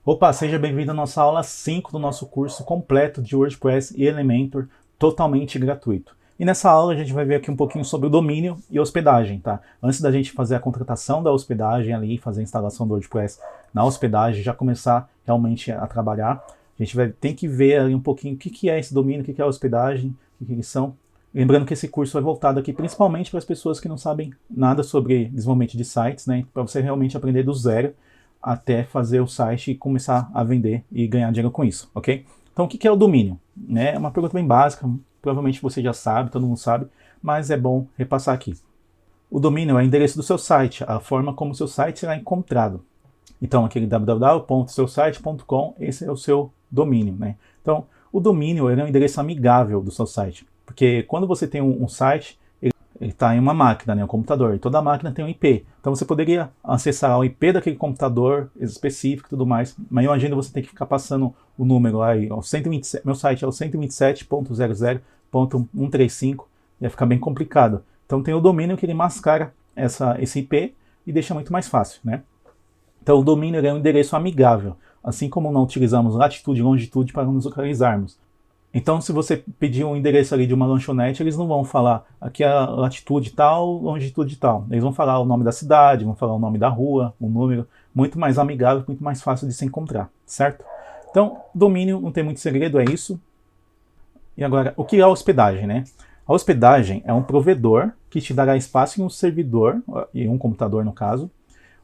Opa, seja bem-vindo à nossa aula 5 do nosso curso completo de WordPress e Elementor, totalmente gratuito. E nessa aula a gente vai ver aqui um pouquinho sobre o domínio e hospedagem, tá? Antes da gente fazer a contratação da hospedagem ali, fazer a instalação do WordPress na hospedagem, já começar realmente a trabalhar, a gente vai ter que ver ali um pouquinho o que é esse domínio, o que é a hospedagem, o que eles são. Lembrando que esse curso é voltado aqui principalmente para as pessoas que não sabem nada sobre desenvolvimento de sites, né? Para você realmente aprender do zero até fazer o site e começar a vender e ganhar dinheiro com isso, ok? Então, o que é o domínio? É uma pergunta bem básica, provavelmente você já sabe, todo mundo sabe, mas é bom repassar aqui. O domínio é o endereço do seu site, a forma como o seu site será encontrado. Então, aquele www.seusite.com, esse é o seu domínio, né? Então, o domínio é um endereço amigável do seu site, porque quando você tem um site, ele está em uma máquina, né, um computador, e toda máquina tem um IP. Então você poderia acessar o IP daquele computador específico e tudo mais, mas imagina você ter que ficar passando o número aí, ó, 127, meu site é o 127.00.135, ia ficar bem complicado. Então tem o domínio que ele mascara esse IP e deixa muito mais fácil, né? Então o domínio é um endereço amigável, assim como não utilizamos latitude e longitude para nos localizarmos. Então, se você pedir um endereço ali de uma lanchonete, eles não vão falar aqui é a latitude tal, longitude tal. Eles vão falar o nome da cidade, vão falar o nome da rua, o número, muito mais amigável, muito mais fácil de se encontrar, certo? Então, domínio não tem muito segredo, é isso. E agora, o que é a hospedagem, né? A hospedagem é um provedor que te dará espaço em um servidor, em um computador no caso,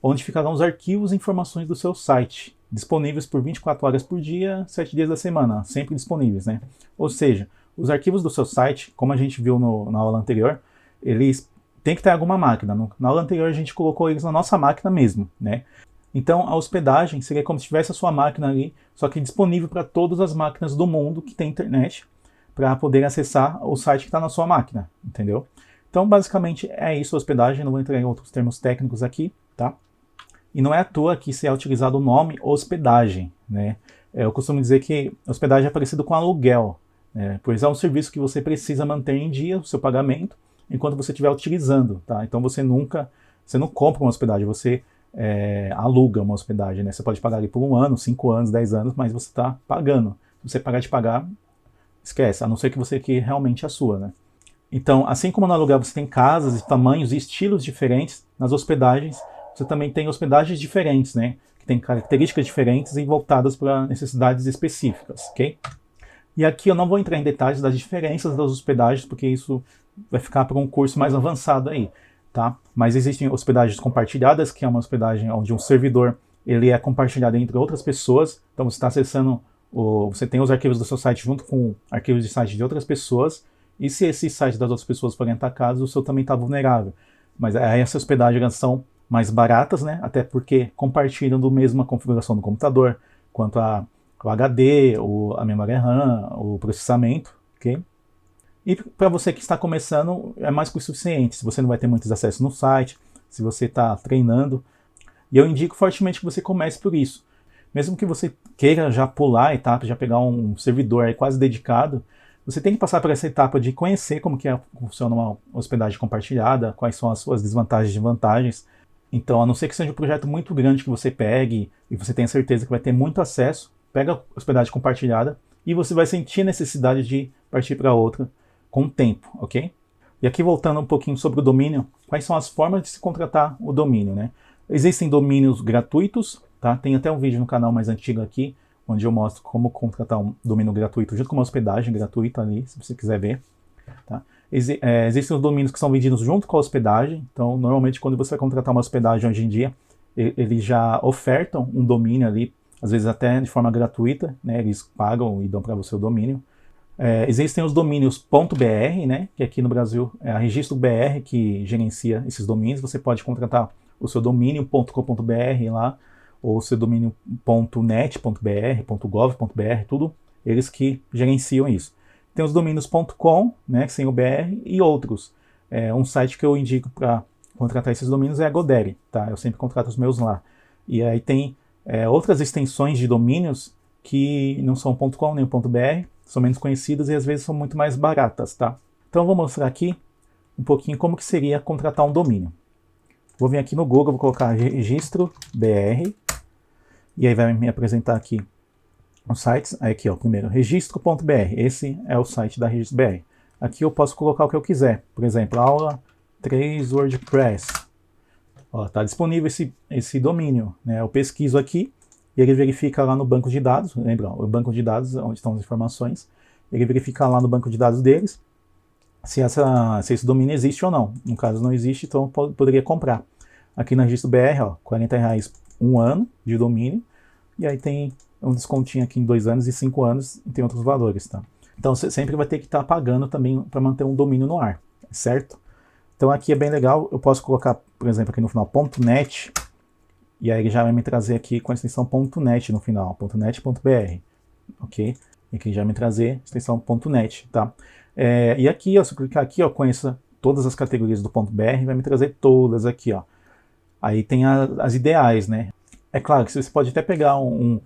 onde ficarão os arquivos e informações do seu site, disponíveis por 24 horas por dia, 7 dias da semana, sempre disponíveis, né? Ou seja, os arquivos do seu site, como a gente viu na aula anterior, eles têm que ter alguma máquina. Na aula anterior a gente colocou eles na nossa máquina mesmo, né? Então a hospedagem seria como se tivesse a sua máquina ali, só que disponível para todas as máquinas do mundo que tem internet, para poder acessar o site que está na sua máquina, entendeu? Então basicamente é isso a hospedagem, não vou entrar em outros termos técnicos aqui, tá? E não é à toa que se é utilizado o nome hospedagem, né? Eu costumo dizer que hospedagem é parecido com aluguel, né? Pois é um serviço que você precisa manter em dia o seu pagamento enquanto você estiver utilizando, tá? Então você não compra uma hospedagem, você aluga uma hospedagem, né? Você pode pagar ali por 1 ano, 5 anos, 10 anos, mas você está pagando. Se você parar de pagar, esquece, a não ser que você queira realmente a sua, né? Então, assim como no aluguel você tem casas de tamanhos e estilos diferentes, nas hospedagens você também tem hospedagens diferentes, né? Que tem características diferentes e voltadas para necessidades específicas, ok? E aqui eu não vou entrar em detalhes das diferenças das hospedagens, porque isso vai ficar para um curso mais avançado aí, tá? Mas existem hospedagens compartilhadas, que é uma hospedagem onde um servidor ele é compartilhado entre outras pessoas. Então você está acessando, você tem os arquivos do seu site junto com arquivos de site de outras pessoas. E se esse site das outras pessoas forem atacados, o seu também está vulnerável. Mas essa hospedagem são mais baratas, né? Até porque compartilham do mesma configuração do computador, quanto o HD, a memória RAM, o processamento, ok? E para você que está começando, é mais que o suficiente. Se você não vai ter muitos acessos no site, se você está treinando. E eu indico fortemente que você comece por isso. Mesmo que você queira já pular a etapa, já pegar um servidor aí quase dedicado, você tem que passar por essa etapa de conhecer como que funciona uma hospedagem compartilhada, quais são as suas desvantagens e vantagens. Então, a não ser que seja um projeto muito grande que você pegue e você tenha certeza que vai ter muito acesso, pega a hospedagem compartilhada e você vai sentir a necessidade de partir para outra com o tempo, ok? E aqui voltando um pouquinho sobre o domínio, quais são as formas de se contratar o domínio, né? Existem domínios gratuitos, tá? Tem até um vídeo no canal mais antigo aqui, onde eu mostro como contratar um domínio gratuito junto com uma hospedagem gratuita ali, se você quiser ver, tá? Existem os domínios que são vendidos junto com a hospedagem. Então, normalmente, quando você vai contratar uma hospedagem hoje em dia, eles já ofertam um domínio ali, às vezes até de forma gratuita, né? Eles pagam e dão para você o domínio. Existem os domínios .br, né? Que aqui no Brasil é a Registro BR que gerencia esses domínios. Você pode contratar o seu domínio .com.br lá, ou o seu domínio .net.br, .gov.br, tudo eles que gerenciam isso. Tem os domínios .com, né, sem o BR, e outros. Um site que eu indico para contratar esses domínios é a Godaddy, tá? Eu sempre contrato os meus lá. E aí tem outras extensões de domínios que não são .com nem .br, são menos conhecidas e às vezes são muito mais baratas, tá? Então eu vou mostrar aqui um pouquinho como que seria contratar um domínio. Vou vir aqui no Google, vou colocar registro BR, E aí vai me apresentar aqui os sites. Aí aqui, ó, primeiro, registro.br. Esse é o site da Registro.br. Aqui eu posso colocar o que eu quiser. Por exemplo, aula 3 WordPress. Está disponível esse domínio, né? Eu pesquiso aqui e ele verifica lá no banco de dados. Lembra, o banco de dados, onde estão as informações. Ele verifica lá no banco de dados deles se esse domínio existe ou não. No caso não existe, então eu poderia comprar. Aqui na Registro.br, ó, R$40 um ano de domínio. E aí tem um descontinho aqui em 2 anos e 5 anos e tem outros valores, tá? Então você sempre vai ter que estar pagando também para manter um domínio no ar, certo? Então aqui é bem legal, eu posso colocar, por exemplo, aqui no final .net, e aí ele já vai me trazer aqui com a extensão .net no final, .net.br, ok? E aqui já vai me trazer a extensão .net, tá? E aqui, ó, se eu clicar aqui, ó, conheça todas as categorias do .br, vai me trazer todas aqui, ó. Aí tem as ideais, né? É claro que você pode até pegar um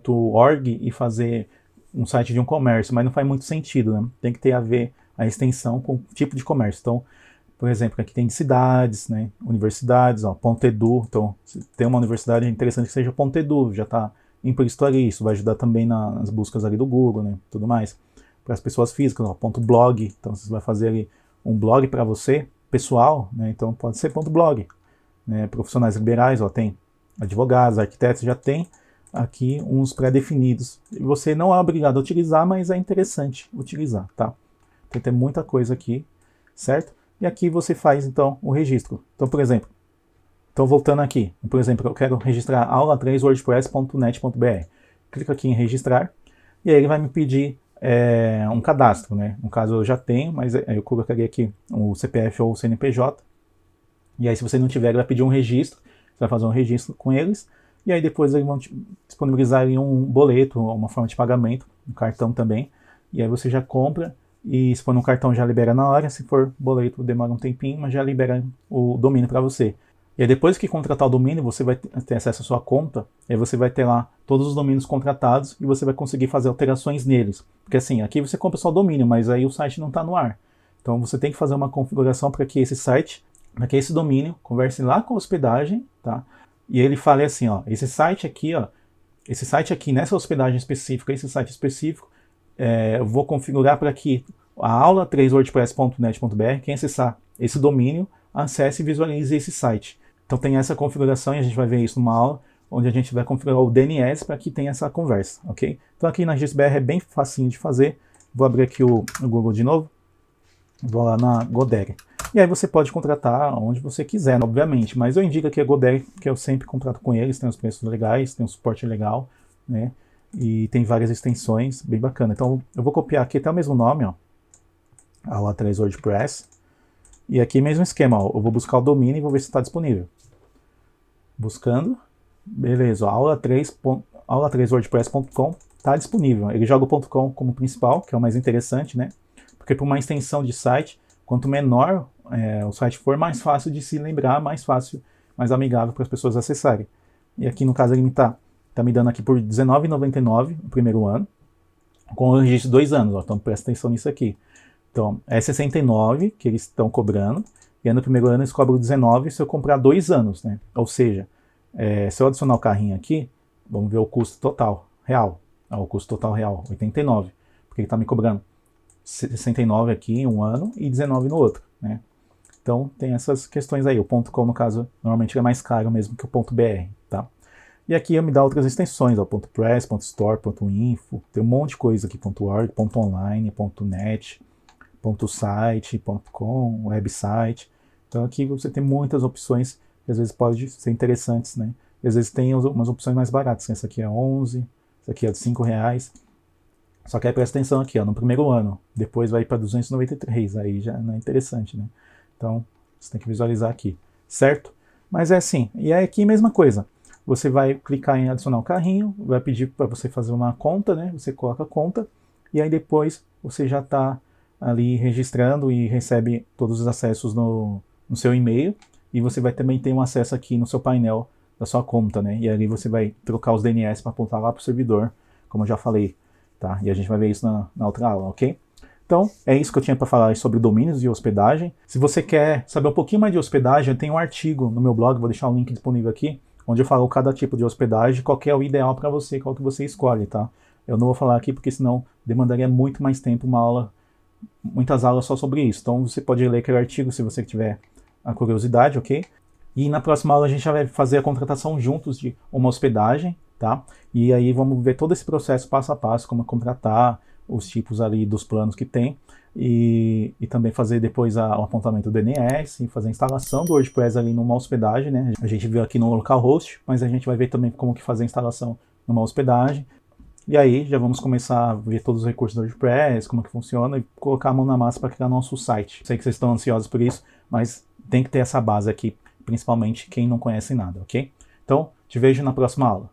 .org e fazer um site de um comércio, mas não faz muito sentido, né? Tem que ter a ver a extensão com o tipo de comércio. Então, por exemplo, aqui tem de cidades, né? Universidades, ó, .edu. Então, se tem uma universidade, é interessante que seja .edu, já está implícito ali. Isso vai ajudar também nas buscas ali do Google, né? Tudo mais. Para as pessoas físicas, ó, .blog. Então, você vai fazer ali um blog para você, pessoal, né? Então, pode ser .blog. Né? Profissionais liberais, ó, tem advogados, arquitetos, já tem aqui uns pré-definidos. Você não é obrigado a utilizar, mas é interessante utilizar, tá? Então tem muita coisa aqui, certo? E aqui você faz, então, o registro. Então, por exemplo, então voltando aqui, por exemplo, eu quero registrar aula 3 wordpress.net.br. Clico aqui em registrar, e aí ele vai me pedir um cadastro, né? No caso eu já tenho, mas eu colocaria aqui o CPF ou o CNPJ. E aí se você não tiver, ele vai pedir um registro. Você vai fazer um registro com eles, e aí depois eles vão disponibilizar ali um boleto, uma forma de pagamento, um cartão também, e aí você já compra, e se for no cartão já libera na hora, se for boleto demora um tempinho, mas já libera o domínio para você. E aí depois que contratar o domínio, você vai ter acesso à sua conta, e aí você vai ter lá todos os domínios contratados, e você vai conseguir fazer alterações neles. Porque assim, aqui você compra só o domínio, mas aí o site não está no ar. Então você tem que fazer uma configuração para que esse site, para que esse domínio converse lá com a hospedagem, tá? E ele fala assim, ó, esse site aqui nessa hospedagem específica, esse site específico, eu vou configurar para que a aula 3wordpress.net.br, quem acessar esse domínio, acesse e visualize esse site. Então tem essa configuração e a gente vai ver isso numa aula, onde a gente vai configurar o DNS para que tenha essa conversa, ok? Então aqui na Registro.br é bem facinho de fazer. Vou abrir aqui o Google de novo, vou lá na GoDaddy. E aí você pode contratar onde você quiser, obviamente, mas eu indico aqui a GoDaddy, que eu sempre contrato com eles, tem os preços legais, tem um suporte legal, né? E tem várias extensões, bem bacana. Então eu vou copiar aqui até o mesmo nome, ó, aula 3 WordPress. E aqui mesmo esquema, ó, eu vou buscar o domínio e vou ver se está disponível. Buscando, beleza, ó, aula3wordpress.com está disponível. Ele joga o .com como principal, que é o mais interessante, né? Porque para uma extensão de site, quanto menor o site for, mais fácil de se lembrar, mais fácil, mais amigável para as pessoas acessarem. E aqui no caso ele tá me dando aqui por R$19,99 no primeiro ano, com o registro de 2 anos, ó, então presta atenção nisso aqui. Então é R$69 que eles estão cobrando, e aí no primeiro ano eles cobram R$19 se eu comprar 2 anos, né? Ou seja, se eu adicionar o carrinho aqui, vamos ver o custo total real. O custo total real, 89, porque ele está me cobrando 69 aqui em um ano e 19 no outro, né? Então tem essas questões aí. O .com, no caso, normalmente é mais caro mesmo que o .br, tá? E aqui me dá outras extensões, ó, .press, .store, .info, tem um monte de coisa aqui, .org, .online, .net, .site, .com, website. Então aqui você tem muitas opções que às vezes podem ser interessantes, né? E às vezes tem umas opções mais baratas. Essa aqui é 11, essa aqui é de R$5. Só que aí presta atenção aqui, ó, no primeiro ano, depois vai para 293, aí já não é interessante, né? Então, você tem que visualizar aqui, certo? Mas é assim, e aí aqui mesma coisa, você vai clicar em adicionar o carrinho, vai pedir para você fazer uma conta, né? Você coloca a conta, e aí depois você já está ali registrando e recebe todos os acessos no seu e-mail, e você vai também ter um acesso aqui no seu painel da sua conta, né? E ali você vai trocar os DNS para apontar lá para o servidor, como eu já falei. Tá? E a gente vai ver isso na outra aula, ok? Então, é isso que eu tinha para falar sobre domínios e hospedagem. Se você quer saber um pouquinho mais de hospedagem, eu tenho um artigo no meu blog, vou deixar o link disponível aqui, onde eu falo cada tipo de hospedagem, qual que é o ideal para você, qual que você escolhe, tá? Eu não vou falar aqui porque senão demandaria muito mais tempo, muitas aulas só sobre isso. Então você pode ler aquele artigo se você tiver a curiosidade, ok? E na próxima aula a gente já vai fazer a contratação juntos de uma hospedagem, tá? E aí vamos ver todo esse processo passo a passo, como contratar, os tipos ali dos planos que tem, e também fazer depois o apontamento do DNS, e fazer a instalação do WordPress ali numa hospedagem, né? A gente viu aqui no localhost, mas a gente vai ver também como que fazer a instalação numa hospedagem. E aí já vamos começar a ver todos os recursos do WordPress, como que funciona, e colocar a mão na massa para criar nosso site. Sei que vocês estão ansiosos por isso, mas tem que ter essa base aqui, principalmente quem não conhece nada, ok? Então, te vejo na próxima aula.